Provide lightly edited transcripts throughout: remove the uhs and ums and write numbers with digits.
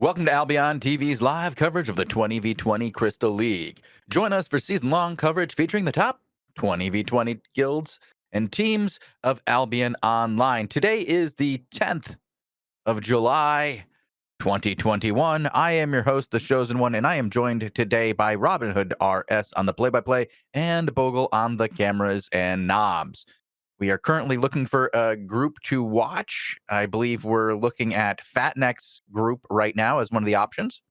Welcome to Albion TV's live coverage of the 20v20 Crystal League. Join us for season-long coverage featuring the top 20v20 guilds and teams of Albion Online. Today is the 10th of July, 2021. I am your host, the Shozen One, and I am joined today by Robinhoodrs on the play-by-play and Bogul on the cameras and knobs. We are currently looking for a group to watch. I believe we're looking at Fatneck's group right now as one of the options.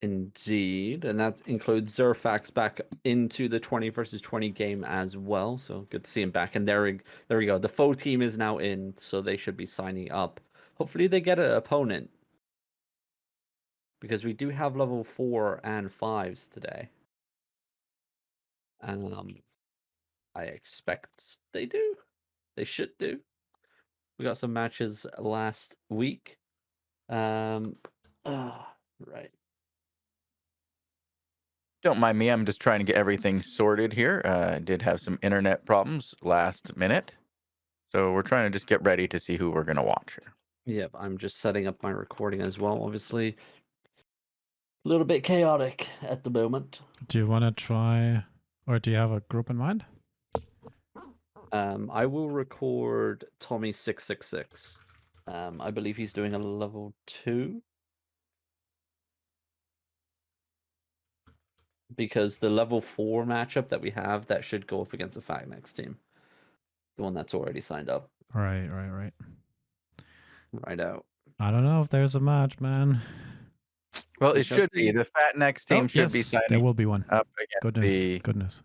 Indeed, and that includes Zerfax back into the 20 versus 20 game as well. So good to see him back. And there we go. The foe team is now in, so they should be signing up. Hopefully they get an opponent, because we do have level 4 and 5s today. And I expect they do. They should do. We got some matches last week. Right. Don't mind me, I'm just trying to get everything sorted here. I did have some internet problems last minute. So we're trying to just get ready to see who we're going to watch here. Yep, I'm just setting up my recording as well. Obviously, a little bit chaotic at the moment. Do you want to try, or do you have a group in mind? I will record Tommy666. I believe he's doing a level 2. Because the level 4 matchup that we have, that should go up against the Fatneck's team. The one that's already signed up. Right. Right out. I don't know if there's a match, man. Well, it should be. The Fatneck's team should be signing there will be one. up against Goodness.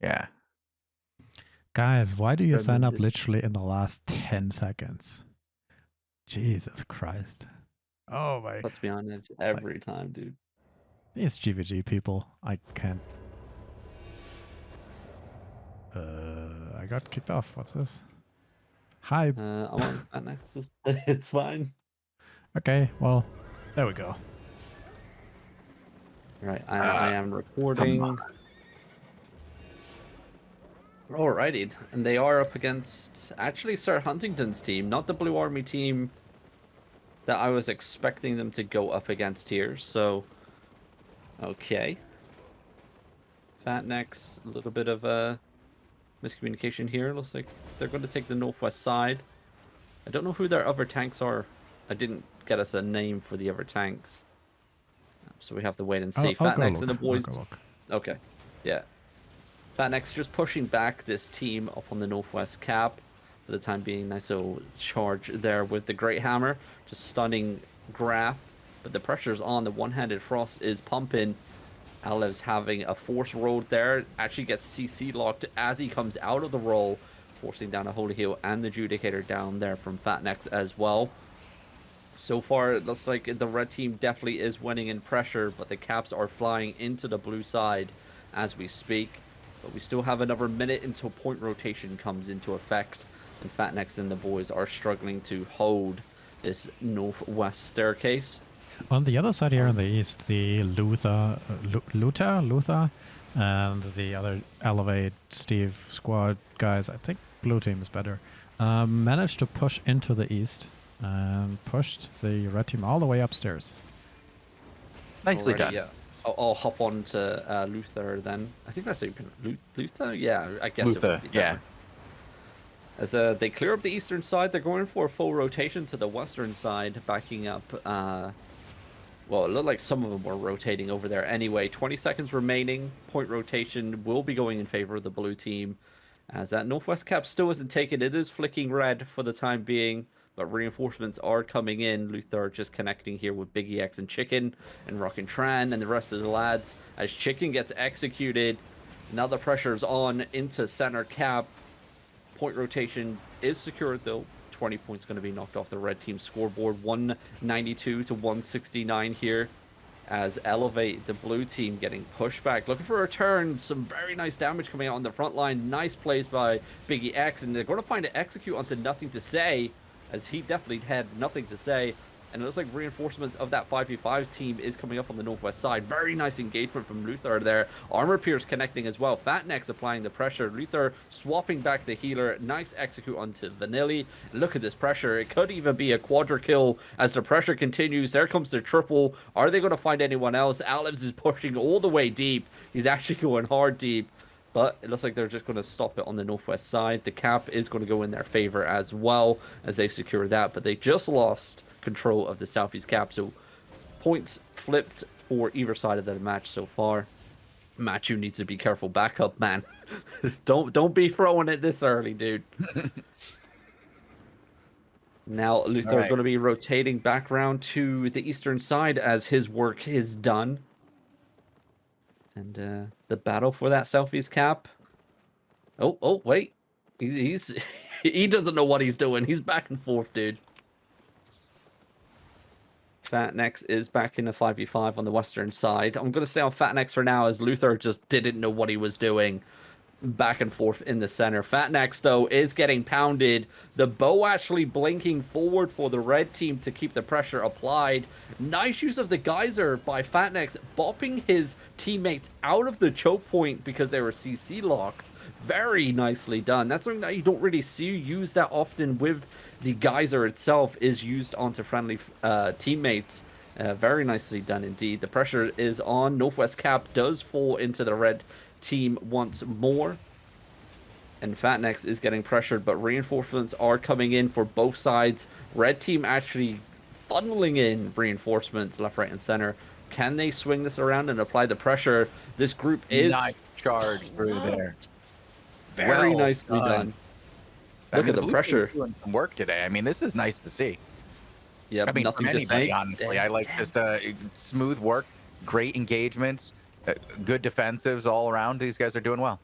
Yeah. Guys, why do you sign up literally in the last 10 seconds? Jesus Christ. Oh my. Let's be on edge every time, dude. These GVG people, I can't. I got kicked off. What's this? Hi. I'm on Fatneck's. It's fine. Okay, well, there we go. Right, I am recording. Alrighty, and they are up against actually Sir Huntington's team, not the Blue Army team that I was expecting them to go up against here. So, okay. Fatneck's, a little bit of a miscommunication here. Looks like they're going to take the northwest side. I don't know who their other tanks are. I didn't get us a name for the other tanks, so we have to wait and see. Fatneck's and the boys. Okay, yeah. Fatneck's just pushing back this team up on the northwest cap for the time being. Nice little charge there with the Great Hammer, just stunning Graph, but the pressure's on. The one-handed Frost is pumping. Alev's having a force roll there. Actually gets CC locked as he comes out of the roll, forcing down a Holy Heal and the Judicator down there from Fatneck's as well. So far, it looks like the red team definitely is winning in pressure, but the caps are flying into the blue side as we speak. But we still have another minute until point rotation comes into effect, and Fatneck's and the boys are struggling to hold this northwest staircase. On the other side here in the east, the Luther, and the other Elevate Steve squad guys, I think blue team is better, managed to push into the east and pushed the red team all the way upstairs. Nicely done. Yeah. I'll hop on to Luther then. I think that's Luther? Yeah, I guess Luther, it would be yeah. As they clear up the eastern side, they're going for a full rotation to the western side, backing up. Well, it looked like some of them were rotating over there anyway. 20 seconds remaining. Point rotation will be going in favor of the blue team, as that northwest cap still isn't taken. It is flicking red for the time being, but reinforcements are coming in. Luther just connecting here with Big EX and Chicken and Rockin' Tran and the rest of the lads. As Chicken gets executed, now the pressure's on into center cap. Point rotation is secured though. 20 points going to be knocked off the red team scoreboard. 192 to 169 here, as Elevate, the blue team, getting pushed back. Looking for a turn. Some very nice damage coming out on the front line. Nice plays by Biggie X, and they're going to find an execute onto Nothing to Say, as he definitely had nothing to say. And it looks like reinforcements of that 5v5 team is coming up on the northwest side. Very nice engagement from Luther there. Armor Pierce connecting as well. Fatnex applying the pressure. Luther swapping back the healer. Nice execute onto Vanilli. Look at this pressure. It could even be a quadra kill as the pressure continues. There comes the triple. Are they going to find anyone else? Alex is pushing all the way deep. He's actually going hard deep. But it looks like they're just going to stop it on the northwest side. The cap is going to go in their favor as well as they secure that. But they just lost control of the southeast cap. So points flipped for either side of the match so far. Machu needs to be careful. Back up, man. Don't be throwing it this early, dude. Now Luther are going to be rotating back around to the eastern side as his work is done. And the battle for that southeast cap. Oh, wait. He's he doesn't know what he's doing. He's back and forth, dude. Fatnex is back in the 5v5 on the western side. I'm going to stay on Fatnex for now as Luther just didn't know what he was doing. Back and forth in the center. Fatnex, though, is getting pounded. The bow actually blinking forward for the red team to keep the pressure applied. Nice use of the geyser by Fatnex, bopping his teammates out of the choke point because they were CC locks. Very nicely done. That's something that you don't really see used that often with the geyser itself, is used onto friendly teammates. Very nicely done indeed. The pressure is on. Northwest cap does fall into the red team once more, and Fatnex is getting pressured, but reinforcements are coming in for both sides. Red team actually funneling in reinforcements left, right, and center. Can they swing this around and apply the pressure? This group is nice charge through there. Very nicely done. Look at the pressure. Doing some work today. I mean, this is nice to see. Yeah, I mean, nothing from to anybody, say. honestly. I like just smooth work, great engagements, good defensives all around. These guys are doing well.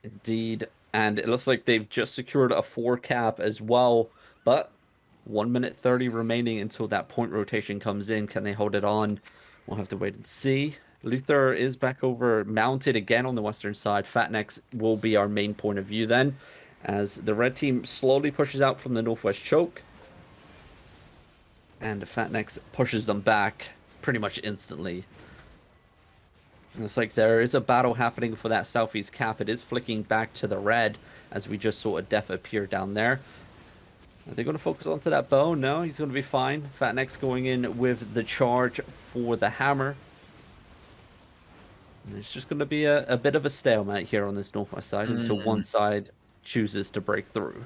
Indeed. And it looks like they've just secured a 4 cap as well. But 1 minute 30 remaining until that point rotation comes in. Can they hold it on? We'll have to wait and see. Luther is back over mounted again on the western side. Fatnex will be our main point of view then, as the red team slowly pushes out from the northwest choke. And Fatnex pushes them back pretty much instantly. It's like there is a battle happening for that southeast cap. It is flicking back to the red as we just saw a def appear down there. Are they going to focus onto that bow? No, he's going to be fine. Fatnex going in with the charge for the hammer. And it's just going to be a bit of a stalemate here on this northwest side until one side chooses to break through.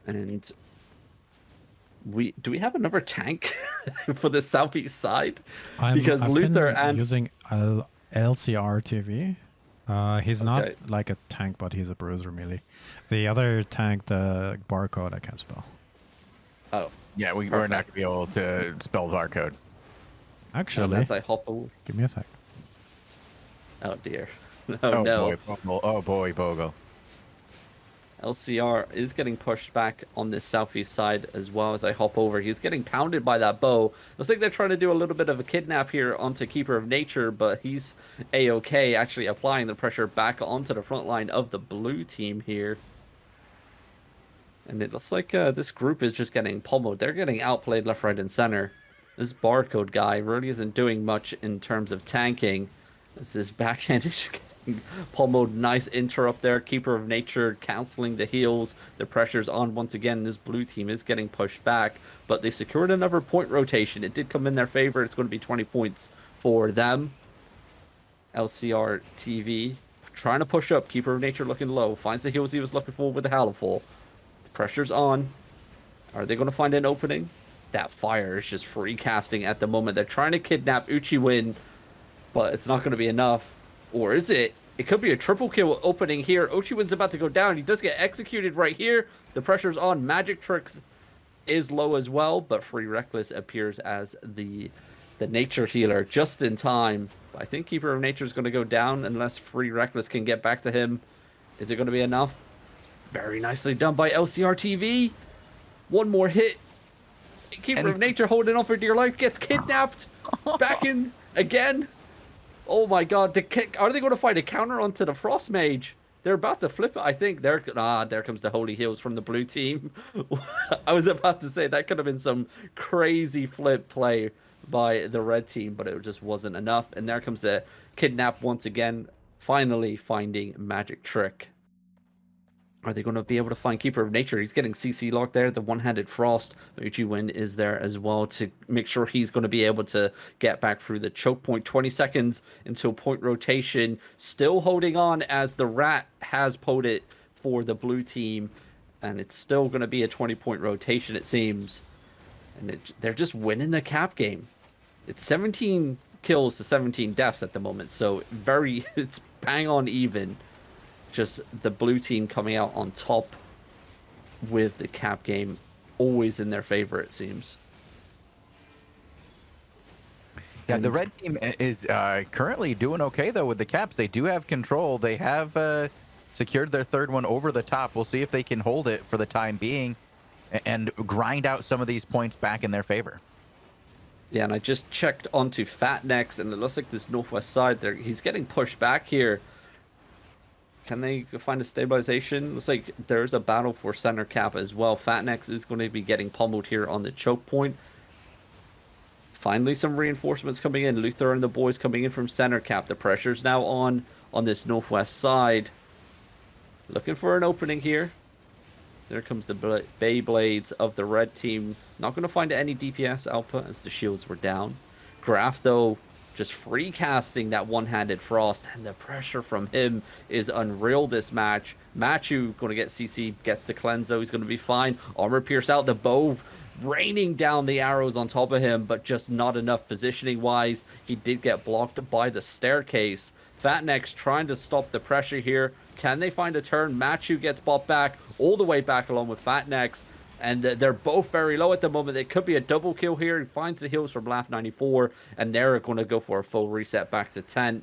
And do we have another tank for the southeast side? Because I've Luther been and using LCR-TV. He's not like a tank, but he's a bruiser melee. The other tank, the barcode, I can't spell. Oh, yeah, we're not going to be able to spell barcode. Actually, as I hop over. Give me a sec. Oh dear. Oh no. Boy, Bogul. LCR is getting pushed back on this southeast side as well as I hop over. He's getting pounded by that bow. Looks like they're trying to do a little bit of a kidnap here onto Keeper of Nature, but he's A-okay, actually applying the pressure back onto the front line of the blue team here. And it looks like this group is just getting pummeled. They're getting outplayed left, right, and center. This barcode guy really isn't doing much in terms of tanking. This backhand is getting pummeled. Nice interrupt there. Keeper of Nature canceling the heals. The pressure's on once again. This blue team is getting pushed back, but they secured another point rotation. It did come in their favor. It's going to be 20 points for them. LCR TV trying to push up. Keeper of Nature looking low. Finds the heals he was looking for with the Haliful. The pressure's on. Are they going to find an opening? That fire is just free casting at the moment. They're trying to kidnap Uchiwin, but it's not going to be enough. Or is it? It could be a triple kill opening here. Uchiwin's about to go down. He does get executed right here. The pressure's on. Magic Tricks is low as well, but Free Reckless appears as the nature healer just in time. But I think Keeper of Nature is going to go down unless Free Reckless can get back to him. Is it going to be enough? Very nicely done by LCR TV. One more hit. Keeper of Nature holding on for dear life gets kidnapped. Back in again. Oh my god. Are they going to find a counter onto the Frost Mage? They're about to flip it. I think there comes the holy heals from the blue team. I was about to say that could have been some crazy flip play by the red team, but it just wasn't enough. And there comes the kidnap once again, finally finding magic trick. Are they going to be able to find Keeper of Nature? He's getting CC locked there. The one-handed Frost. Uchiwin is there as well to make sure he's going to be able to get back through the choke point. 20 seconds until point rotation. Still holding on as the Rat has pulled it for the blue team. And it's still going to be a 20-point rotation, it seems. And they're just winning the cap game. It's 17 kills to 17 deaths at the moment. So it's bang on even. Just the blue team coming out on top with the cap game always in their favor, it seems. Yeah, the red team is currently doing okay, though, with the caps. They do have control. They have secured their third one over the top. We'll see if they can hold it for the time being and grind out some of these points back in their favor. Yeah, and I just checked onto Fatnex, and it looks like this northwest side there. He's getting pushed back here. Can they find a stabilization? Looks like there's a battle for center cap as well. Fatnex is going to be getting pummeled here on the choke point. Finally, some reinforcements coming in. Luther and the boys coming in from center cap. The pressure's now on this northwest side. Looking for an opening here. There comes the Beyblades of the red team. Not going to find any DPS output as the shields were down. Graf, though, just free casting that one-handed Frost, and the pressure from him is unreal this match. Machu going to get CC, gets the Cleanso, he's going to be fine. Armor pierce out, the bow raining down the arrows on top of him, but just not enough positioning-wise. He did get blocked by the staircase. Fatnex trying to stop the pressure here. Can they find a turn? Machu gets bought back, all the way back along with Fatnex. And they're both very low at the moment. It could be a double kill here. He finds the heals from Laugh 94, and they're going to go for a full reset back to 10.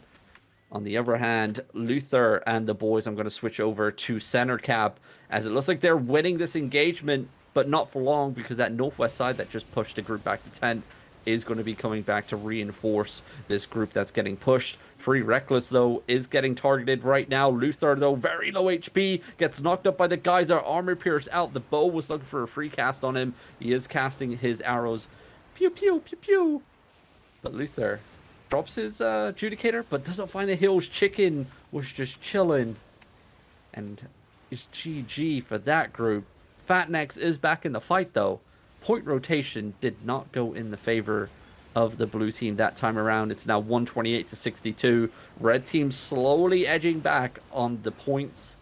On the other hand, Luther and the boys, I'm going to switch over to center cap, as it looks like they're winning this engagement, but not for long, because that northwest side that just pushed the group back to 10 is going to be coming back to reinforce this group that's getting pushed. Free Reckless, though, is getting targeted right now. Luther, though, very low HP, gets knocked up by the Geyser. Armor pierce out. The bow was looking for a free cast on him. He is casting his arrows. Pew, pew, pew, pew. But Luther drops his Judicator, but doesn't find the heals. Chicken was just chilling. And it's GG for that group. Fatnex is back in the fight, though. Point rotation did not go in the favor of the blue team that time around. It's now 128 to 62. Red team slowly edging back on the points.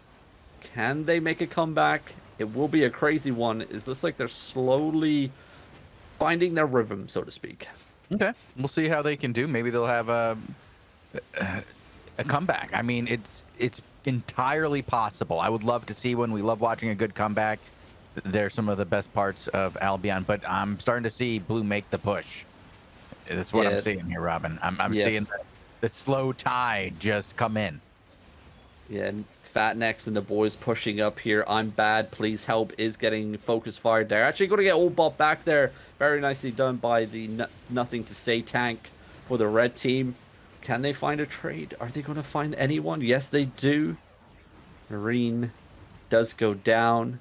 Can they make a comeback? It will be a crazy one. It looks like they're slowly finding their rhythm, so to speak. Okay, we'll see how they can do. Maybe they'll have a comeback. I mean, it's entirely possible. I would love to see one. We love watching a good comeback. They're some of the best parts of Albion, but I'm starting to see blue make the push. That's what I'm seeing here, Robin. I'm seeing the slow tide just come in. Yeah, and Fatnex and the boys pushing up here. I'm bad, please help is getting focus fired there. Actually going to get all bot back there. Very nicely done by the nothing to say tank for the red team. Can they find a trade? Are they going to find anyone? Yes, they do. Marine does go down.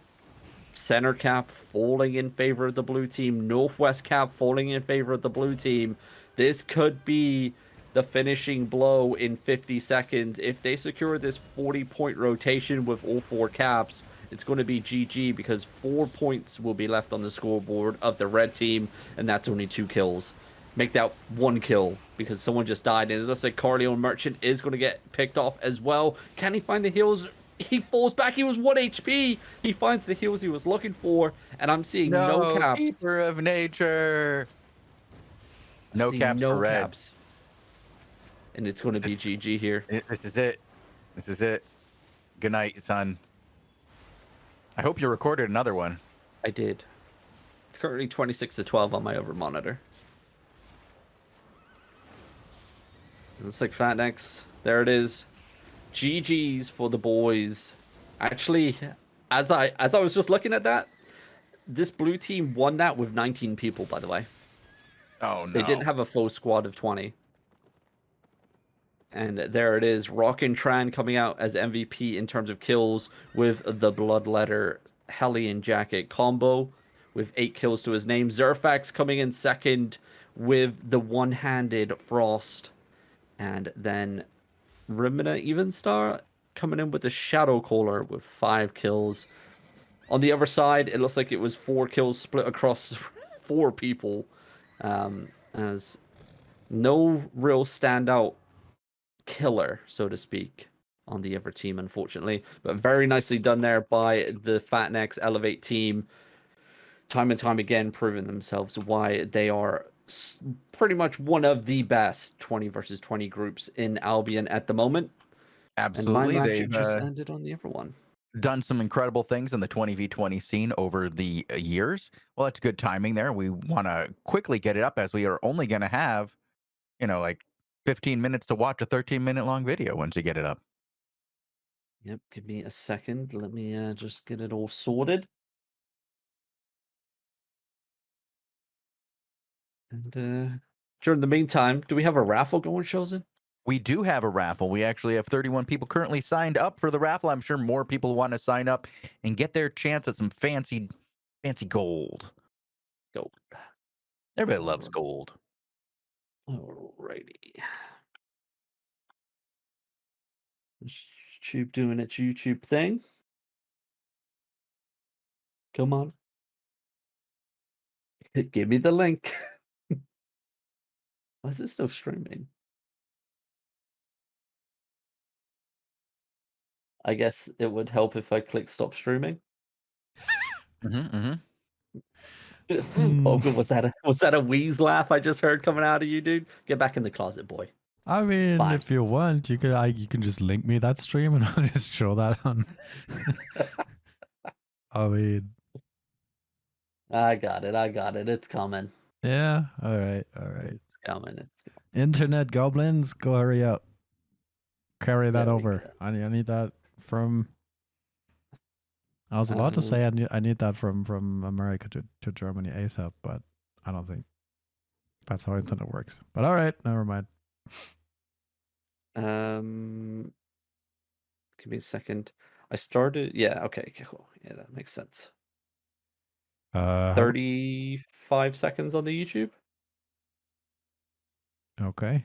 Center cap falling in favor of the blue team. Northwest cap falling in favor of the blue team. This could be the finishing blow in 50 seconds. If they secure this 40-point rotation with all four caps, it's going to be GG, because 4 points will be left on the scoreboard of the red team, and that's only 2 kills. Make that 1 kill, because someone just died, and it looks like Carleon Merchant is going to get picked off as well. Can he find the heals? He falls back. He was 1 HP. He finds the heals he was looking for, and I'm seeing no caps. Keeper of Nature. No caps for red. Caps. And it's going to be GG here. This is it. This is it. Good night, son. I hope you recorded another one. I did. It's currently 26 to 12 on my over monitor. It looks like Fatnex. There it is. GG's for the boys. Actually, as I was just looking at that, this blue team won that with 19 people, by the way. Oh, no. They didn't have a full squad of 20. And there it is, Rockin' Tran coming out as MVP in terms of kills with the Bloodletter Hellion Jacket combo with 8 kills to his name. Zerfax coming in second with the one-handed Frost. And then Rimina Evenstar coming in with the Shadow Caller with 5 kills. On the other side, it looks like it was 4 kills split across 4 people. As no real standout killer, so to speak, on the other team, unfortunately. But very nicely done there by the Fatnex Elevate team. Time and time again, proving themselves why they are pretty much one of the best 20 versus 20 groups in Albion at the moment. Absolutely. And my match They've just ended on the other one. done some incredible things in the 20v20 scene over the years. Well, that's good timing there. We want to quickly get it up as we are only going to have, like 15 minutes to watch a 13-minute long video once you get it up. Yep, give me a second. Let me just get it all sorted. And during the meantime, do we have a raffle going, Shozen? We do have a raffle. We actually have 31 people currently signed up for the raffle. I'm sure more people want to sign up and get their chance at some fancy gold. Gold. Everybody loves gold. Alrighty. YouTube doing its YouTube thing. Come on. Give me the link. Why is it still streaming? I guess it would help if I click stop streaming. Bogul, was that a wheeze laugh I just heard coming out of you, dude? Get back in the closet, boy. I mean, if you want, you can just link me that stream and I'll just show that on. I mean, I got it. It's coming. yeah. All right. It's coming. Internet goblins, go hurry up. Carry that over. I need that from. I was about to say I need that from America to Germany ASAP, but I don't think that's how internet works. But all right, never mind. Give me a second. I started. Yeah. Okay. Cool. Yeah, that makes sense. 35 seconds on the YouTube. Okay.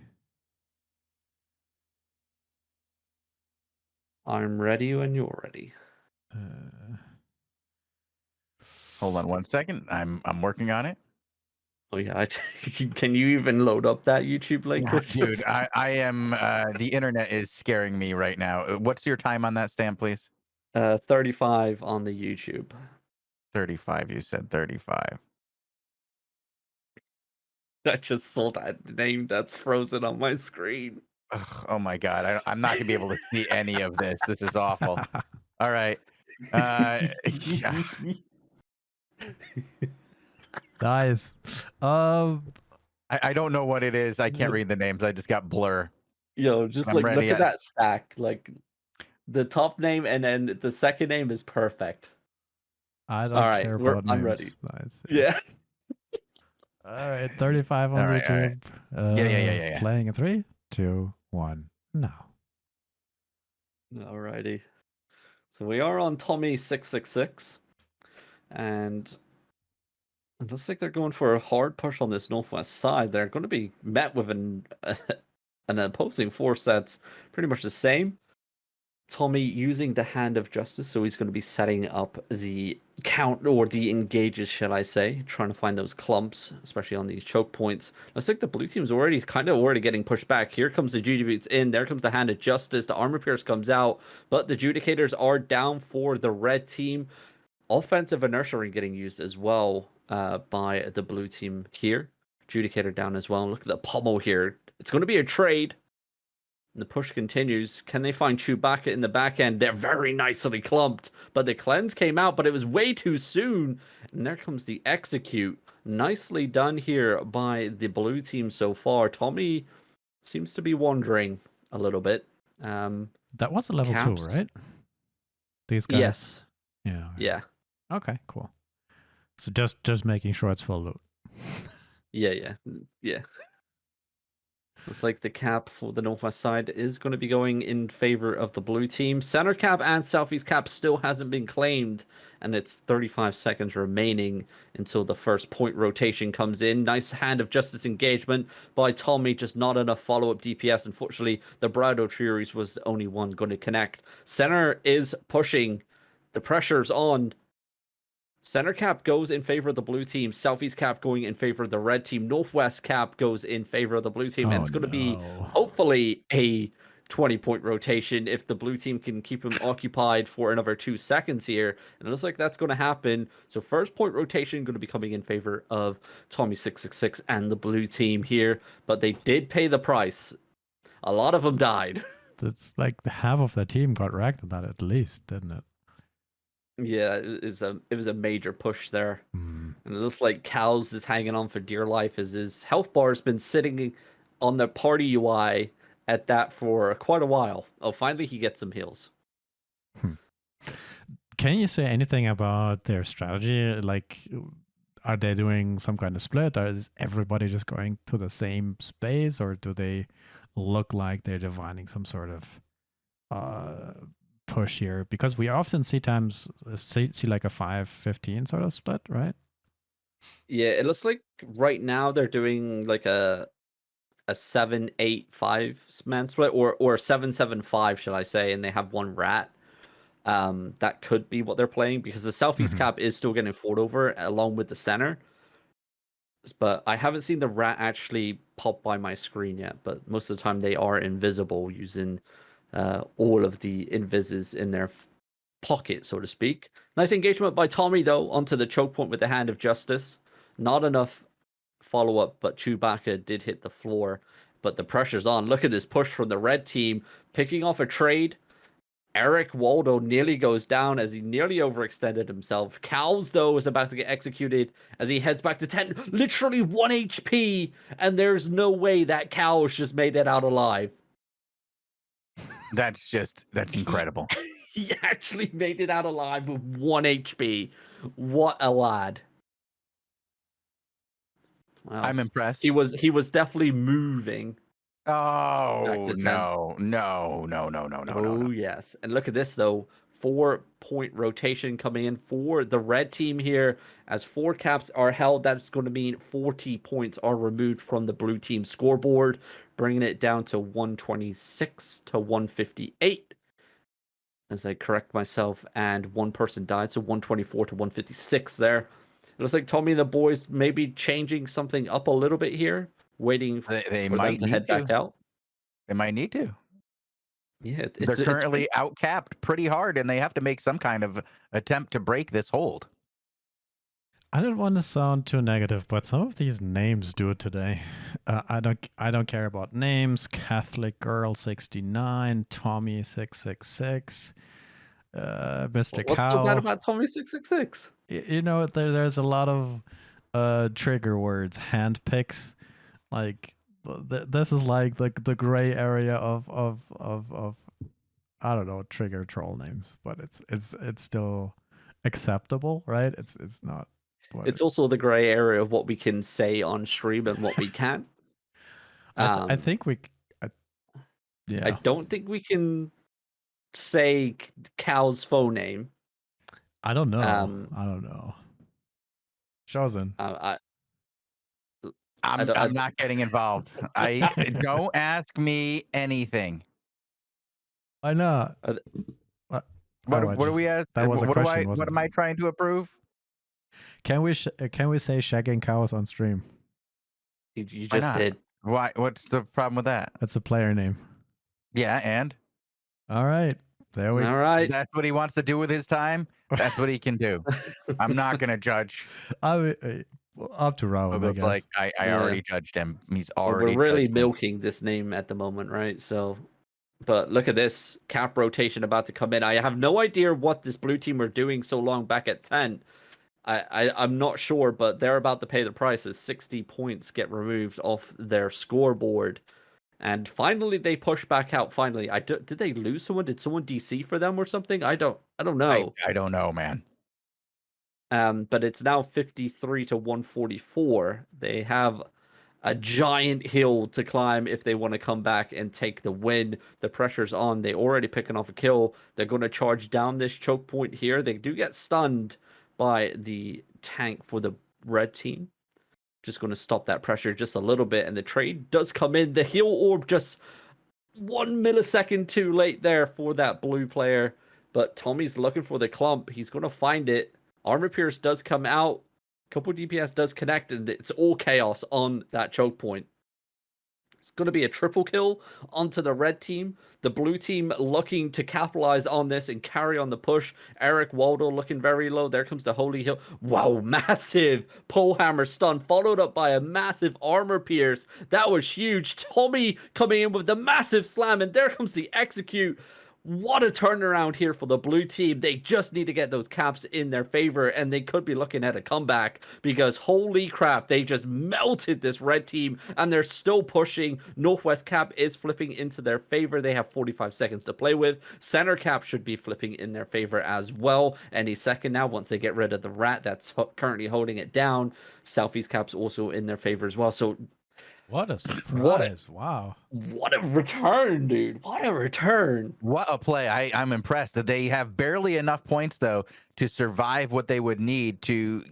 I'm ready when you're ready. Hold on 1 second. I'm working on it. Oh yeah, can you even load up that YouTube link? Yeah, dude, I am. The internet is scaring me right now. What's your time on that stamp, please? 35 on the YouTube. 35. You said 35. I just saw that name that's frozen on my screen. Ugh, oh my god, I'm not gonna be able to see any of this. This is awful. All right. Yeah. Nice. I don't know what it is. I can't read the names. I just got blur. Yo, just I'm like ready. look at that stack. Like the top name and then the second name is perfect. I don't care about names. I'm ready. Nice. Yeah. All right, 35 on YouTube. Right. Yeah. Playing in 3, 2, 1, now. Alrighty. So we are on Tommy 666, and it looks like they're going for a hard push on this northwest side. They're going to be met with an opposing force that's pretty much the same. Tommy using the Hand of Justice, so he's going to be setting up the count, or the engages, shall I say, trying to find those clumps, especially on these choke points. Looks like the blue team's already getting pushed back. Here comes the Judicators in, there comes the Hand of Justice, the Armor Pierce comes out, but the Judicators are down for the red team. Offensive inertia getting used as well by the blue team here. Judicator down as well. Look at the pummel here. It's going to be a trade. And the push continues. Can they find Chewbacca in the back end? They're very nicely clumped. But the cleanse came out, but it was way too soon. And there comes the execute. Nicely done here by the blue team so far. Tommy seems to be wandering a little bit. That was a level 2, right? These guys? Yes. Yeah. Yeah. Okay, cool. So just making sure it's full loot. Yeah. Looks like the cap for the Northwest side is going to be going in favor of the blue team. Center cap and Southeast cap still hasn't been claimed, and it's 35 seconds remaining until the first point rotation comes in. Nice hand of justice engagement by Tommy, just not enough follow-up DPS. Unfortunately, the Brado Furies was the only one going to connect. Center is pushing. The pressure's on. Center cap goes in favor of the blue team. Southeast cap going in favor of the red team. Northwest cap goes in favor of the blue team. And it's going to be hopefully a 20-point rotation if the blue team can keep him occupied for another 2 seconds here. And it looks like that's going to happen. So first point rotation going to be coming in favor of Tommy666 and the blue team here. But they did pay the price. A lot of them died. It's like half of the team got wrecked at that at least, didn't it? Yeah, it was a major push there. And it looks like Cows is hanging on for dear life as his health bar has been sitting on the party UI at that for quite a while. Oh, finally he gets some heals. Can you say anything about their strategy? Like, are they doing some kind of split? Or is everybody just going to the same space? Or do they look like they're defining some sort of push here? Because we often see like a 5-15 sort of split, right? Yeah, it looks like right now they're doing like a 7-8-5 man split or 7-7-5, should I say, and they have one rat. That could be what they're playing because the Southeast cap is still getting fought over along with the center. But I haven't seen the rat actually pop by my screen yet, but most of the time they are invisible using all of the invises in their pocket, so to speak. Nice engagement by Tommy, though, onto the choke point with the Hand of Justice. Not enough follow-up, but Chewbacca did hit the floor. But the pressure's on. Look at this push from the red team, picking off a trade. Eric Waldo nearly goes down as he nearly overextended himself. Cows, though, is about to get executed as he heads back to 10. Literally 1 HP, and there's no way that Cows just made it out alive. That's incredible. He actually made it out alive with 1 HP. What a lad. Wow. I'm impressed. He was definitely moving. Oh, no. Oh, yes. And look at this, though. 4-point rotation coming in for the red team here. As 4 caps are held, that's going to mean 40 points are removed from the blue team scoreboard, bringing it down to 126 to 158. As I correct myself, and 1 person died, so 124 to 156 there. It looks like Tommy and the boys maybe changing something up a little bit here, waiting for them to head back out. They might need to. Yeah, they're currently outcapped pretty hard, and they have to make some kind of attempt to break this hold. I don't want to sound too negative, but some of these names do it today. I don't care about names. Catholic Girl 69, Tommy 666, Mr. What's Cow. so bad about Tommy 666? You know, there's a lot of trigger words, handpicks. Like this is like the gray area of I don't know, trigger troll names, but it's still acceptable, right? It's not. It's also the gray area of what we can say on stream and what we can't. I think we. Yeah. I don't think we can say Cal's phone name. I don't know. I don't know. Shozen. I'm not getting involved. Don't ask me anything. Why not? What do we ask? That was a question. What am I trying to approve? Can we say shagging cows on stream? You just did. Why? What's the problem with that? That's a player name. Yeah, and all right, there we. All right, that's what he wants to do with his time. That's what he can do. I'm not gonna judge. Up to Rob. I guess. Like I already judged him. He's already. We're really milking this name at the moment, right? So, but look at this cap rotation about to come in. I have no idea what this blue team are doing so long back at 10. I'm not sure, but they're about to pay the price as 60 points get removed off their scoreboard. And finally, they push back out. Finally, did they lose someone? Did someone DC for them or something? I don't know. I don't know, man. But it's now 53 to 144. They have a giant hill to climb if they want to come back and take the win. The pressure's on. They already picking off a kill. They're going to charge down this choke point here. They do get stunned by the tank for the red team. Just going to stop that pressure just a little bit. And the trade does come in. The heal orb just 1 millisecond too late there for that blue player. But Tommy's looking for the clump. He's going to find it. Armor Pierce does come out. Couple DPS does connect, and it's all chaos on that choke point. It's going to be a triple kill onto the red team. The blue team looking to capitalize on this and carry on the push. Eric Waldo looking very low. There comes the Holy Hill. Wow, massive pole hammer stun, followed up by a massive armor pierce. That was huge. Tommy coming in with the massive slam, and there comes the execute. What a turnaround here for the blue team. They just need to get those caps in their favor, and they could be looking at a comeback because holy crap, they just melted this red team, and they're still pushing. Northwest cap is flipping into their favor. They have 45 seconds to play with. Center cap should be flipping in their favor as well any second now once they get rid of the rat that's currently holding it down. Southeast cap's also in their favor as well. So what a surprise. Wow. What a return, dude. What a return. What a play. I'm impressed that they have barely enough points, though, to survive what they would need to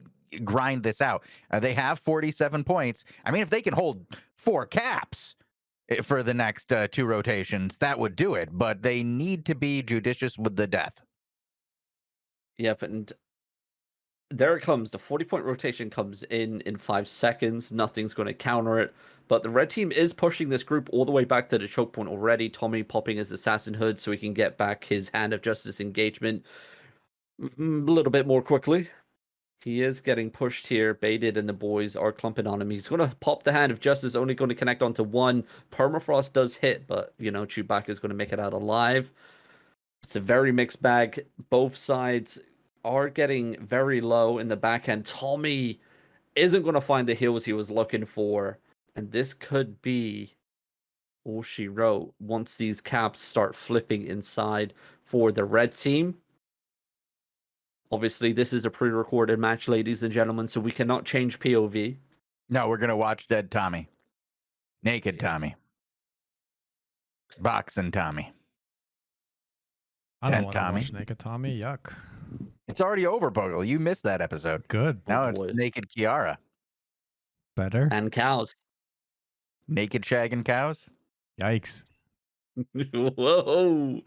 grind this out. They have 47 points. I mean, if they can hold 4 caps for the next 2 rotations, that would do it. But they need to be judicious with the death. Yep, and there it comes. The 40-point rotation comes in 5 seconds. Nothing's going to counter it. But the red team is pushing this group all the way back to the choke point already. Tommy popping his assassin hood so he can get back his hand of justice engagement a little bit more quickly. He is getting pushed here, baited, and the boys are clumping on him. He's going to pop the hand of justice, only going to connect onto 1. Permafrost does hit, but, you know, Chewbacca is going to make it out alive. It's a very mixed bag. Both sides are getting very low in the back end. Tommy isn't going to find the heals he was looking for. And this could be all she wrote once these caps start flipping inside for the red team. Obviously, this is a pre-recorded match, ladies and gentlemen, so we cannot change POV. No, we're going to watch dead Tommy. Naked Tommy. Boxing Tommy. I don't Dead want to Tommy. watch naked Tommy. Yuck. It's already over, Bogul. You missed that episode. Good. Now it's boy. naked Kiara. Better. And cows. Naked shagging cows. Yikes. Whoa.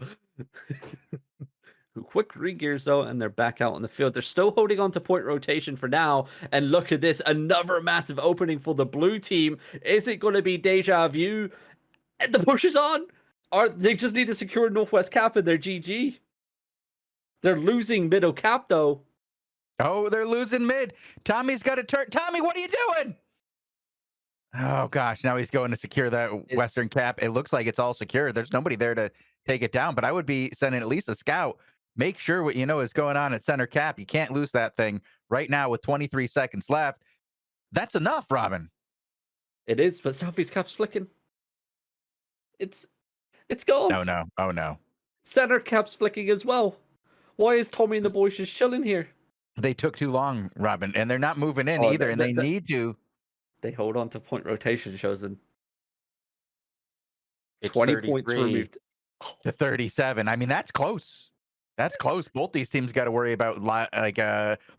Quick re-gears though, and they're back out on the field. They're still holding on to point rotation for now. And look at this, another massive opening for the blue team. Is it going to be deja vu? And the push is on. They just need to secure Northwest cap and their GG. They're losing middle cap though. Oh, they're losing mid. Tommy's got to turn. Tommy, what are you doing? Oh, gosh. Now he's going to secure that Western cap. It looks like it's all secure. There's nobody there to take it down, but I would be sending at least a scout. Make sure what you know is going on at center cap. You can't lose that thing right now with 23 seconds left. That's enough, Robin. It is, but Southeast cap's flicking. It's gone. No, no. Oh, no. Center cap's flicking as well. Why is Tommy and the boys just chilling here? They took too long, Robin, and they're not moving in either, and they need to. They hold on to point rotation, Shozen. It's 20 points 33 removed. to 37. I mean, that's close. That's close. Both these teams got to worry about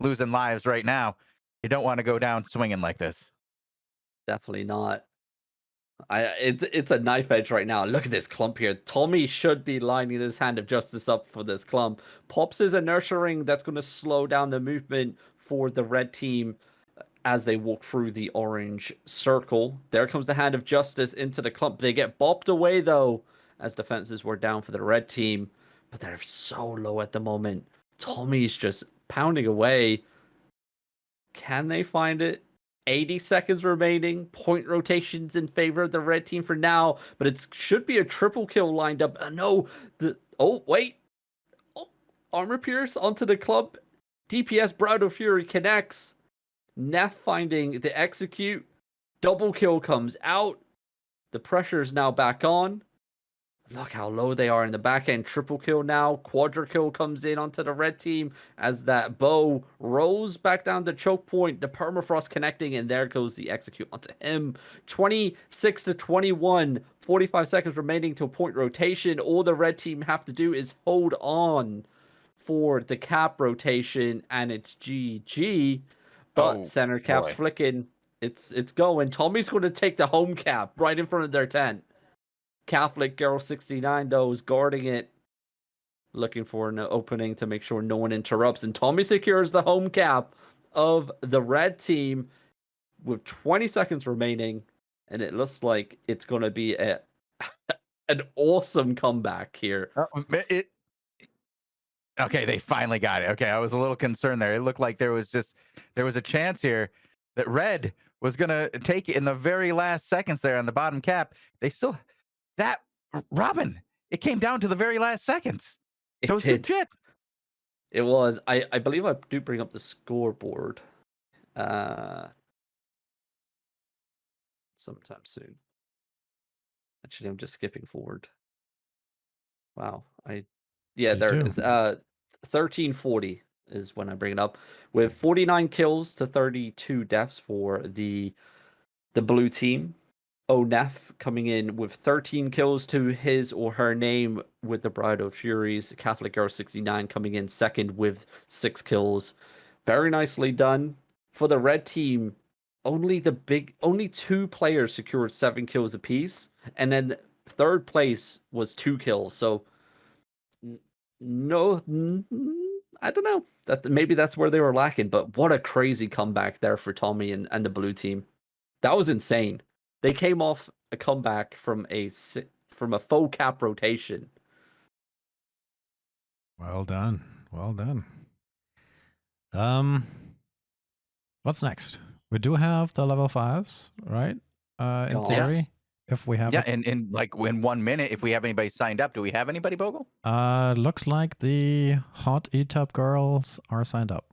losing lives right now. You don't want to go down swinging like this. Definitely not. It's a knife edge right now. Look at this clump here. Tommy should be lining his hand of justice up for this clump. Pops is a nurturing that's going to slow down the movement for the red team as they walk through the orange circle. There comes the hand of justice into the clump. They get bopped away though as defenses were down for the red team, but they're so low at the moment. Tommy's just pounding away. Can they find it? 80 seconds remaining. Point rotations in favor of the red team for now, but it should be a triple kill lined up. Wait. Oh, Armor Pierce onto the club. DPS Bridal Fury connects. Neff finding the execute. Double kill comes out. The pressure is now back on. Look how low they are in the back end. Triple kill now. Quadra kill comes in onto the red team as that bow rolls back down the choke point. The permafrost connecting, and there goes the execute onto him. 26 to 21. 45 seconds remaining to a point rotation. All the red team have to do is hold on for the cap rotation, and it's GG. But Oh, center cap's boy. flicking. It's going. Tommy's going to take the home cap right in front of their tent. Catholic Girl 69 though is guarding it, looking for an opening to make sure no one interrupts. And Tommy secures the home cap of the red team with 20 seconds remaining. And it looks like it's going to be an awesome comeback here. Okay, they finally got it. Okay, I was a little concerned there. It looked like there was a chance here that Red was gonna take it in the very last seconds there on the bottom cap. They still that Robin. It came down to the very last seconds. It That was did. good shit. It was. I believe I do bring up the scoreboard sometime soon. Actually, I'm just skipping forward. Wow. You there do. it is. 1340 is when I bring it up, with 49 kills to 32 deaths for the blue team. Onef coming in with 13 kills to his or her name with the Bride of Furies. Catholic Girl 69 coming in second with 6 kills. Very nicely done. For the red team, only 2 players secured 7 kills apiece, and then third place was 2 kills. So no, I don't know. Maybe that's where they were lacking, but what a crazy comeback there for Tommy and the blue team. That was insane. They came off a comeback from a faux cap rotation. Well done. Well done. What's next? We do have the level 5s, right? In Yes. theory, if we have Yeah, it. and in 1 minute, if we have anybody signed up, do we have anybody, Bogul? Looks like the hot E-Top girls are signed up.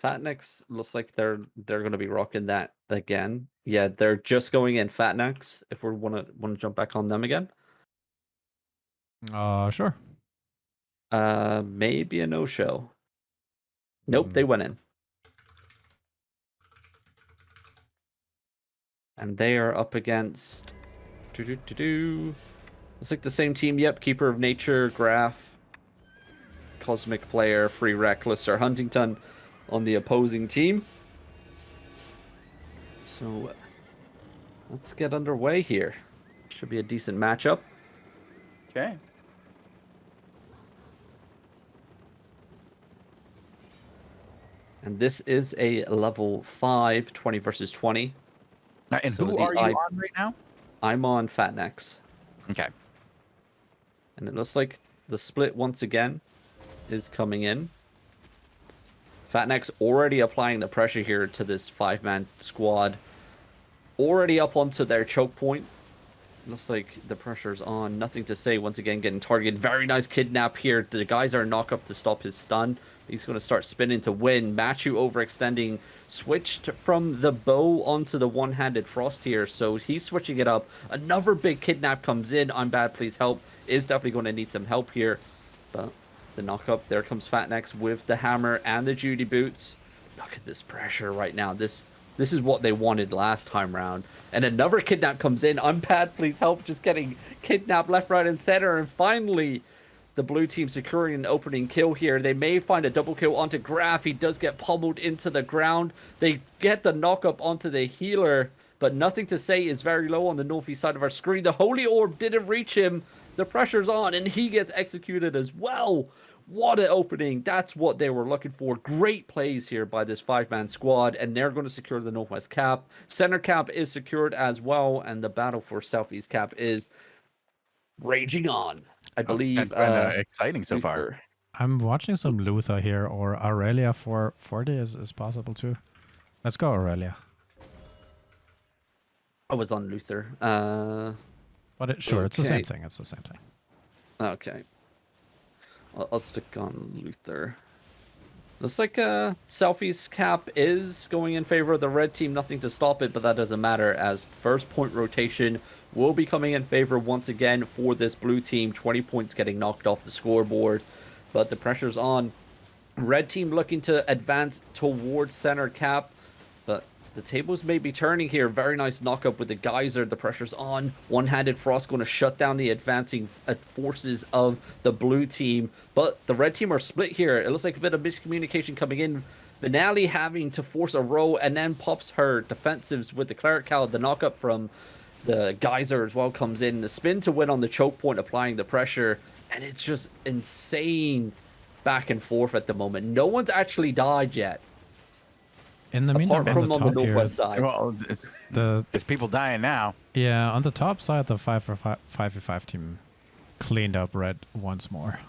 Fatnex looks like they're going to be rocking that again. Yeah, they're just going in Fatnex. If we want to jump back on them again, Sure. maybe a no-show. Nope, they went in. And they are up against Looks like the same team. Yep, Keeper of Nature, Graph, Cosmic Player, Free Reckless, or Huntington on the opposing team. So let's get underway here. Should be a decent matchup. Okay. And this is a level 5, 20 versus 20. And So who are you on right now? I'm on Fatnex. Okay. And it looks like the split once again is coming in. Fatnex already applying the pressure here to this 5-man squad. Already up onto their choke point. Looks like the pressure's on. Nothing to say. Once again, getting targeted. Very nice kidnap here. The guys are knock up to stop his stun. He's going to start spinning to win. Machu overextending. Switched from the bow onto the one-handed frost here. So he's switching it up. Another big kidnap comes in. I'm bad, please help. Is definitely going to need some help here. But the knock up. There comes Fatnex with the hammer and the Judy boots. Look at this pressure right now. This is what they wanted last time round. And another kidnap comes in. I'm bad, please help. Just getting kidnapped left, right, and center. And finally, the blue team securing an opening kill here. They may find a double kill onto Graph. He does get pummeled into the ground. They get the knock up onto the healer. But nothing to say is very low on the northeast side of our screen. The Holy Orb didn't reach him. The pressure's on, and he gets executed as well. What an opening. That's what they were looking for. Great plays here by this 5-man squad, and they're going to secure the Northwest cap. Center cap is secured as well, and the battle for Southeast cap is raging on. I believe exciting so far. I'm watching some Luther here, or Aurelia for 40 is possible too. Let's go, Aurelia. I was on Luther. But it's the same thing. It's the same thing. Okay. I'll stick on Luther. Looks like Selfie's cap is going in favor of the red team. Nothing to stop it, but that doesn't matter as first point rotation will be coming in favor once again for this blue team. 20 points getting knocked off the scoreboard, but the pressure's on. Red team looking to advance towards center cap, but the tables may be turning here. Very nice knockup with the geyser. The pressure's on. One-handed frost going to shut down the advancing forces of the blue team, but the red team are split here. It looks like a bit of miscommunication coming in. Finale having to force a row and then pops her defensives with the clerical. The knockup from the geyser as well comes in. The spin to win on the choke point, applying the pressure, and it's just insane back and forth at the moment. No one's actually died yet. In the meantime, Apart from on the northwest side. Well, there's people dying now. Yeah, on the top side, the 5v5 team cleaned up red once more.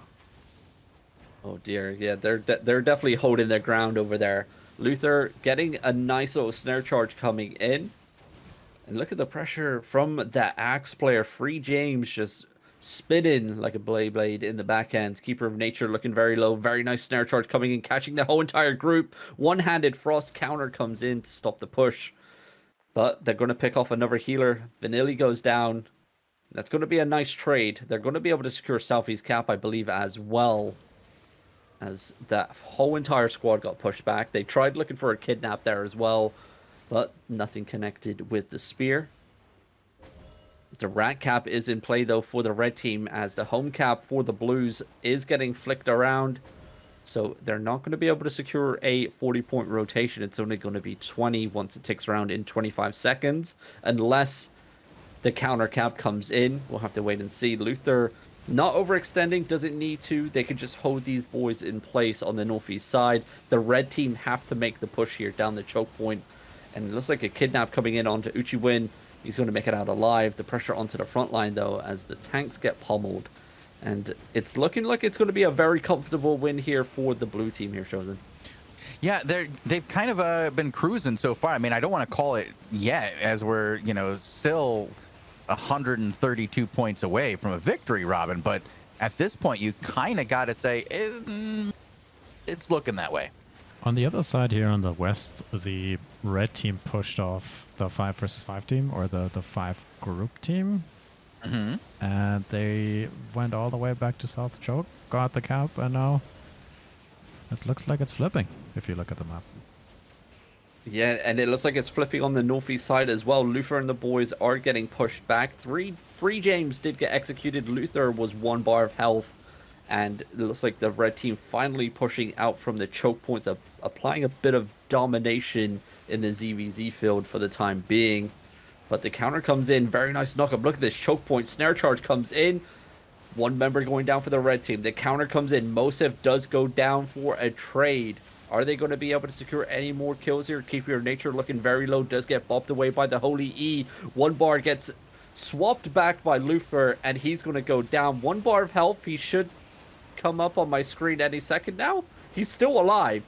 Oh dear, yeah, they're definitely holding their ground over there. Luther getting a nice little snare charge coming in. And look at the pressure from that Axe player. Free James just spinning like a blade in the backhand. Keeper of Nature looking very low. Very nice snare charge coming in, catching the whole entire group. One-handed frost counter comes in to stop the push. But they're going to pick off another healer. Vanilli goes down. That's going to be a nice trade. They're going to be able to secure Selfie's cap, I believe, as well. As that whole entire squad got pushed back. They tried looking for a kidnap there as well, but nothing connected with the spear. The rat cap is in play though for the red team, as the home cap for the blues is getting flicked around. So they're not going to be able to secure a 40-point rotation. It's only going to be 20 once it ticks around in 25 seconds. Unless the counter cap comes in. We'll have to wait and see. Luther not overextending, doesn't need to. They could just hold these boys in place on the northeast side. The red team have to make the push here down the choke point. And it looks like a kidnap coming in onto Uchiwin. He's going to make it out alive. The pressure onto the front line, though, as the tanks get pummeled. And it's looking like it's going to be a very comfortable win here for the blue team here, Shozen. Yeah, they've kind of been cruising so far. I mean, I don't want to call it yet, as we're, still 132 points away from a victory, Robin. But at this point, you kind of got to say it's looking that way. On the other side here on the west, the red team pushed off the 5 versus 5 team, or the 5 group team. Mm-hmm. And they went all the way back to South Choke, got the cap, and now it looks like it's flipping if you look at the map. Yeah, and it looks like it's flipping on the northeast side as well. Luther and the boys are getting pushed back. Free James did get executed. Luther was 1 bar of health. And it looks like the red team finally pushing out from the choke points, applying a bit of domination in the ZVZ field for the time being. But the counter comes in. Very nice knockup. Look at this choke point. Snare charge comes in. 1 member going down for the red team. The counter comes in. Mosef does go down for a trade. Are they going to be able to secure any more kills here? Keeper of Nature looking very low. Does get bopped away by the Holy E. 1 bar gets swapped back by Luther, and he's going to go down. 1 bar of health. He should come up on my screen any second now. He's still alive.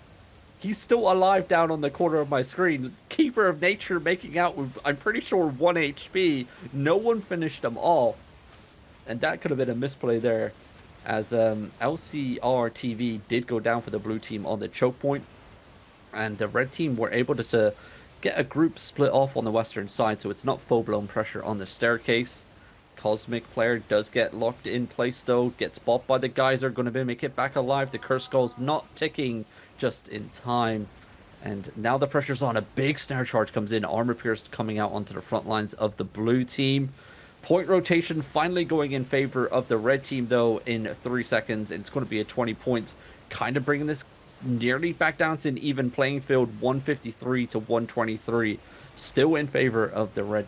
He's still alive down on the corner of my screen. Keeper of Nature making out with, I'm pretty sure, 1 HP. No one finished him off. And that could have been a misplay there, as LCR-TV did go down for the blue team on the choke point. And the red team were able to get a group split off on the western side, so it's not full-blown pressure on the staircase. Cosmic player does get locked in place though, gets bopped by the geyser, going to make it back alive. The curse skull's not ticking just in time. And now the pressure's on. A big snare charge comes in. Armor pierced coming out onto the front lines of the blue team. Point rotation finally going in favor of the red team though in 3 seconds. It's going to be a 20 points, kind of bringing this nearly back down to an even playing field, 153 to 123. Still in favor of the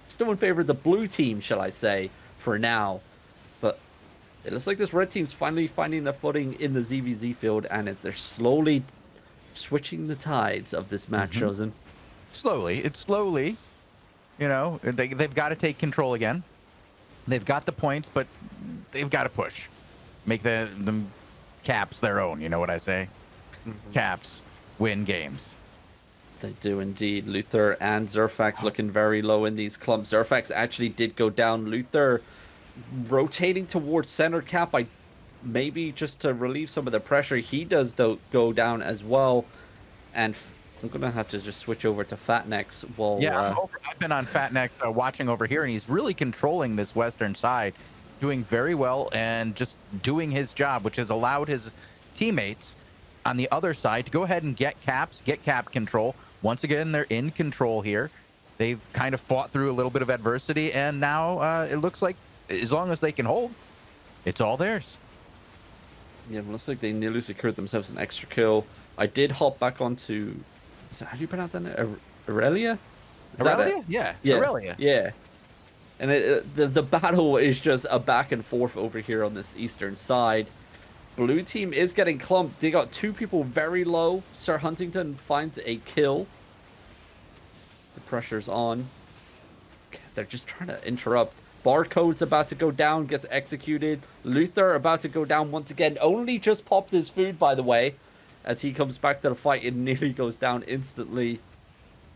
still in favor of the blue team, shall I say, for now. But it looks like this red team's finally finding their footing in the ZVZ field, and they're slowly switching the tides of this match, Shozen. It's slowly. They've got to take control again. They've got the points, but they've got to push. Make the caps their own, you know what I say? Caps win games. They do indeed. Luther and Zerfax looking very low in these clumps. Zerfax actually did go down. Luther rotating towards center cap. I maybe just to relieve some of the pressure, he does go down as well. And I'm gonna have to just switch over to Fatnex while Yeah, I've been on Fatnex watching over here, and he's really controlling this western side, doing very well and just doing his job, which has allowed his teammates on the other side to go ahead and get caps, get cap control. Once again, they're in control here. They've kind of fought through a little bit of adversity, and now it looks like as long as they can hold, it's all theirs. Yeah, it looks like they nearly secured themselves an extra kill. I did hop back onto. So how do you pronounce that name? Aurelia? Aurelia? Yeah, Aurelia. Yeah. And the battle is just a back and forth over here on this eastern side. Blue team is getting clumped. They got 2 people very low. Sir Huntington finds a kill. The pressure's on. They're just trying to interrupt. Barcode's about to go down, gets executed. Luther about to go down once again. Only just popped his food, by the way. As he comes back to the fight, it nearly goes down instantly.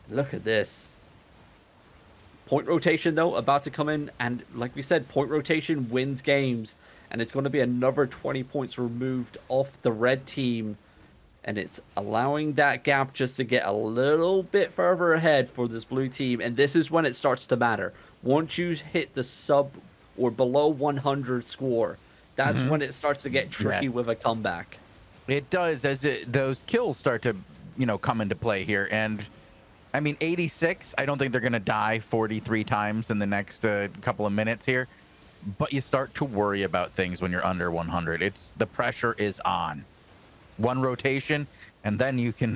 Look at this. Point rotation, though, about to come in. And like we said, point rotation wins games. And it's going to be another 20 points removed off the red team. And it's allowing that gap just to get a little bit further ahead for this blue team. And this is when it starts to matter. Once you hit the sub or below 100 score, that's when it starts to get tricky with a comeback. It does, as those kills start to, come into play here. And I mean, 86, I don't think they're going to die 43 times in the next couple of minutes here. But you start to worry about things when you're under 100. The pressure is on. One rotation, and then you can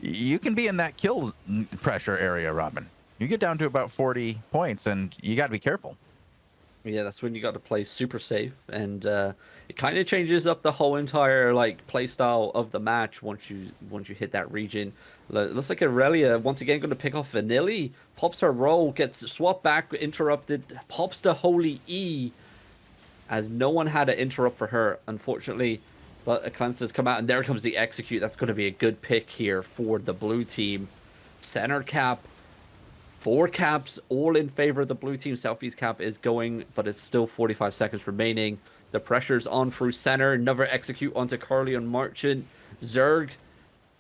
be in that kill pressure area, Robin. You get down to about 40 points, and you got to be careful. Yeah, that's when you got to play super safe, and it kind of changes up the whole entire play style of the match once you hit that region. Looks like Aurelia once again going to pick off Vanilli, pops her roll, gets swapped back, interrupted, pops the holy E, as no one had to interrupt for her, unfortunately. But a cleanse has come out, and there comes the execute. That's going to be a good pick here for the blue team. Center cap. 4 caps, all in favor of the blue team. Southeast cap is going, but it's still 45 seconds remaining. The pressure's on through center. Another execute onto Carleon Merchant. Zerg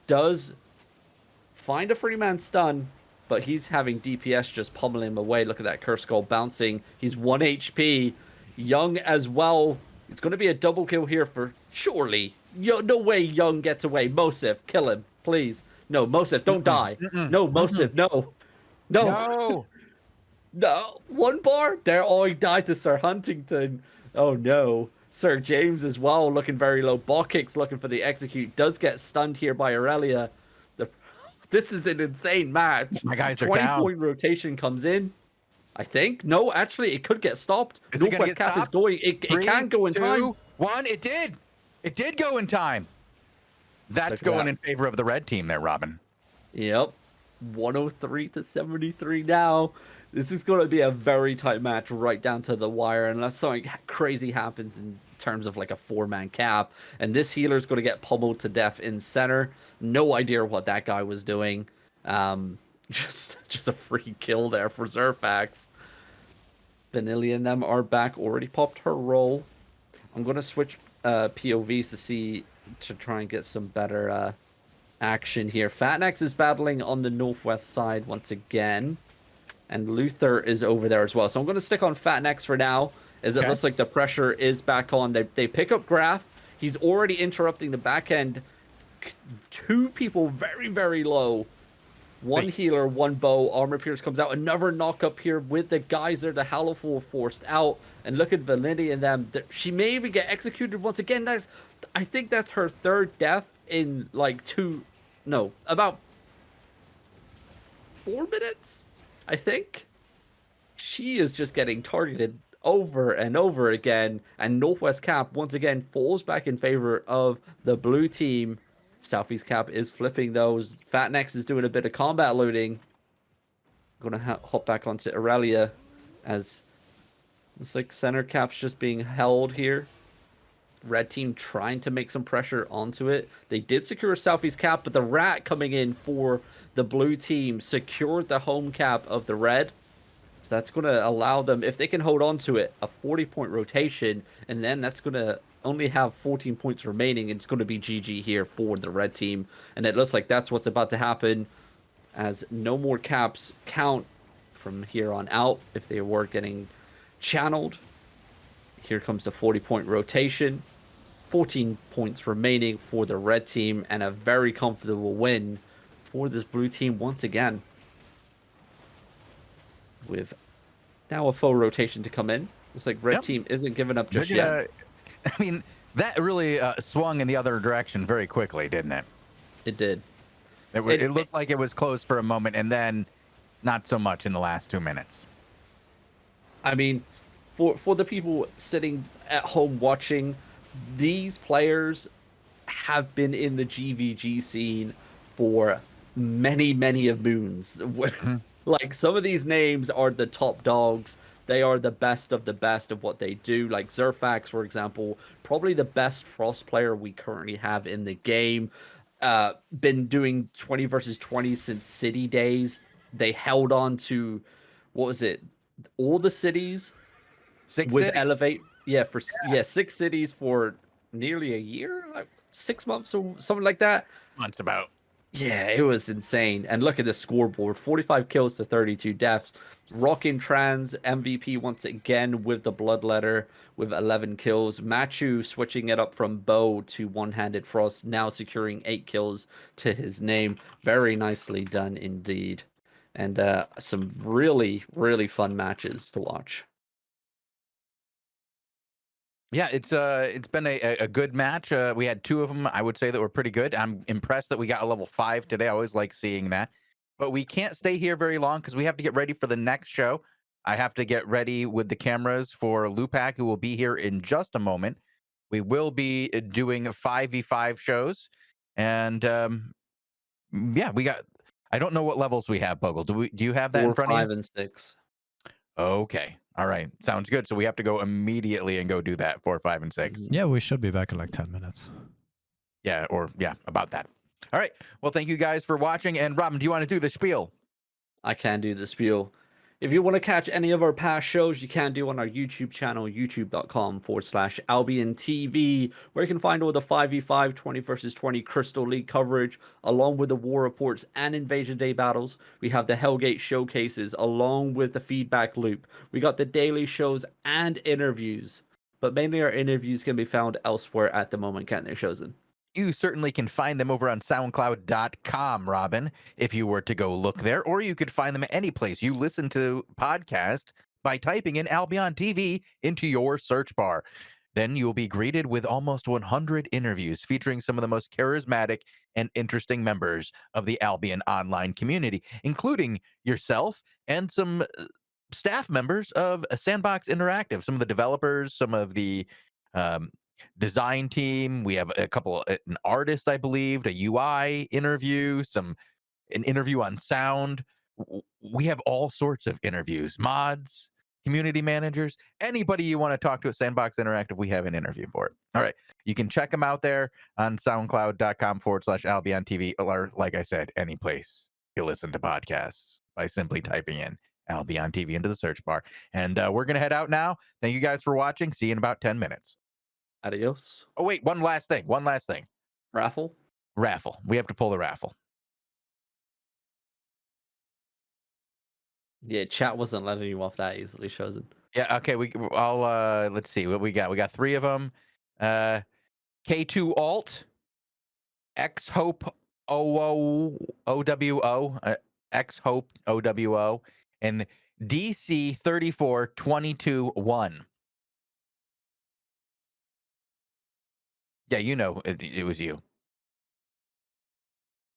does find a free-man stun, but he's having DPS just pummeling him away. Look at that Curse Skull bouncing. He's 1 HP. Young as well. It's going to be a double kill here for surely. No way Young gets away. Mosif, kill him, please. No, Mosif, don't die. No, Mosif, no. No. No. 1 bar. There. Oh, he died to Sir Huntington. Oh, no. Sir James as well, looking very low. Ball kicks looking for the execute. Does get stunned here by Aurelia. This is an insane match. My guys are down. 20-point rotation comes in. I think. No, actually, it could get stopped. Northwest cap is going. It can go in 3, time. 2, 1. It did. It did go in time. That's going in favor of the red team there, Robin. Yep. 103 to 73 now. This is going to be a very tight match right down to the wire unless something crazy happens in terms of a 4-man cap. And this healer is going to get pummeled to death in center. No idea what that guy was doing. Just a free kill there for Zerfax. Vanilli and them are back. Already popped her roll. I'm going to switch POVs to try and get some better action here. Fatnex is battling on the northwest side once again, and Luther is over there as well. So I'm going to stick on Fatnex for now, as it looks like the pressure is back on. They pick up Graf. He's already interrupting the back end. 2 people very, very low. 1 healer, 1 bow. Armor Pierce comes out. Another knock up here with the Geyser. The Hallowful forced out. And look at Validity and them. She may even get executed once again. I think that's her 3rd death in about 4 minutes, I think. She is just getting targeted over and over again, and Northwest cap once again falls back in favor of the blue team. Southeast cap is flipping those. Fatnex is doing a bit of combat looting. Gonna hop back onto Aurelia, as it's like center cap's just being held here. Red team trying to make some pressure onto it. They did secure Southeast cap, but the rat coming in for the blue team secured the home cap of the red. So that's going to allow them, if they can hold on to it, a 40-point rotation, and then that's going to only have 14 points remaining. It's going to be GG here for the red team, and it looks like that's what's about to happen, as no more caps count from here on out if they were getting channeled. Here comes the 40-point rotation. 14 points remaining for the red team, and a very comfortable win for this blue team once again. With now a full rotation to come in. Looks like red team isn't giving up just yet. I mean, that really swung in the other direction very quickly, didn't it? It did. It looked like it was close for a moment, and then not so much in the last 2 minutes. I mean, for the people sitting at home watching, these players have been in the GVG scene for many, many of moons. Like, some of these names are the top dogs. They are the best of what they do. Like Zerfax, for example, probably the best Frost player we currently have in the game. Been doing 20 versus 20 since City days. They held on to, what was it, all the cities? Six with cities. Elevate. Yeah, 6 cities for nearly a year, like 6 months or something like that. Months about. Yeah, it was insane. And look at the scoreboard, 45 kills to 32 deaths. Rockin' Trans MVP once again with the Bloodletter with 11 kills. Machu switching it up from Bow to One-Handed Frost, now securing 8 kills to his name. Very nicely done indeed. And some really, really fun matches to watch. Yeah, it's been a good match. We had 2 of them, I would say, that were pretty good. I'm impressed that we got a level 5 today. I always like seeing that. But we can't stay here very long because we have to get ready for the next show. I have to get ready with the cameras for Lupak, who will be here in just a moment. We will be doing 5v5 shows. And yeah, we got, I don't know what levels we have, Bogul. Do you have that 4, in front of you? 5, and 6. Okay. All right. Sounds good. So we have to go immediately and go do that 4, 5, and 6. Yeah, we should be back in like 10 minutes. Yeah, about that. All right. Well, thank you guys for watching. And Robin, do you want to do the spiel? I can do the spiel. If you want to catch any of our past shows, you can do on our YouTube channel, youtube.com/AlbionTV, where you can find all the 5v5, 20 versus 20 Crystal League coverage, along with the war reports and Invasion Day battles. We have the Hellgate showcases, along with the feedback loop. We got the daily shows and interviews, but mainly our interviews can be found elsewhere at the moment, can't they, Shozen? You certainly can find them over on SoundCloud.com, Robin, if you were to go look there, or you could find them any place you listen to podcasts by typing in Albion TV into your search bar. Then you'll be greeted with almost 100 interviews featuring some of the most charismatic and interesting members of the Albion Online community, including yourself and some staff members of Sandbox Interactive, some of the developers, some of the design team. We have a couple, an artist, I believe, a UI interview, an interview on sound. We have all sorts of interviews, mods, community managers, anybody you want to talk to at Sandbox Interactive, we have an interview for it. All right. You can check them out there on soundcloud.com/AlbionTV, or like I said, any place you listen to podcasts by simply typing in Albion TV into the search bar. And we're going to head out now. Thank you guys for watching. See you in about 10 minutes. Adios. Oh, wait, one last thing. Raffle? Raffle. We have to pull the raffle. Yeah, chat wasn't letting you off that easily, Shozen. Yeah, okay, I'll let's see what we got. We got 3 of them. K2 Alt, X Hope OWO, X Hope OWO, and DC 34221. Yeah, you know it was you.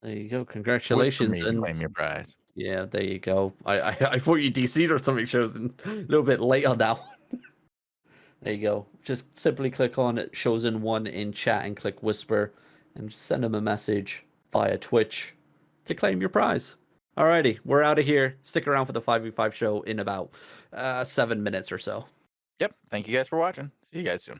There you go. Congratulations. And claim your prize. Yeah, there you go. I thought you DC'd or something, Shozen. A little bit late on that one. There you go. Just simply click on Shozen1 in chat and click Whisper and send him a message via Twitch to claim your prize. Alrighty, we're out of here. Stick around for the 5v5 show in about 7 minutes or so. Yep. Thank you guys for watching. See you guys soon.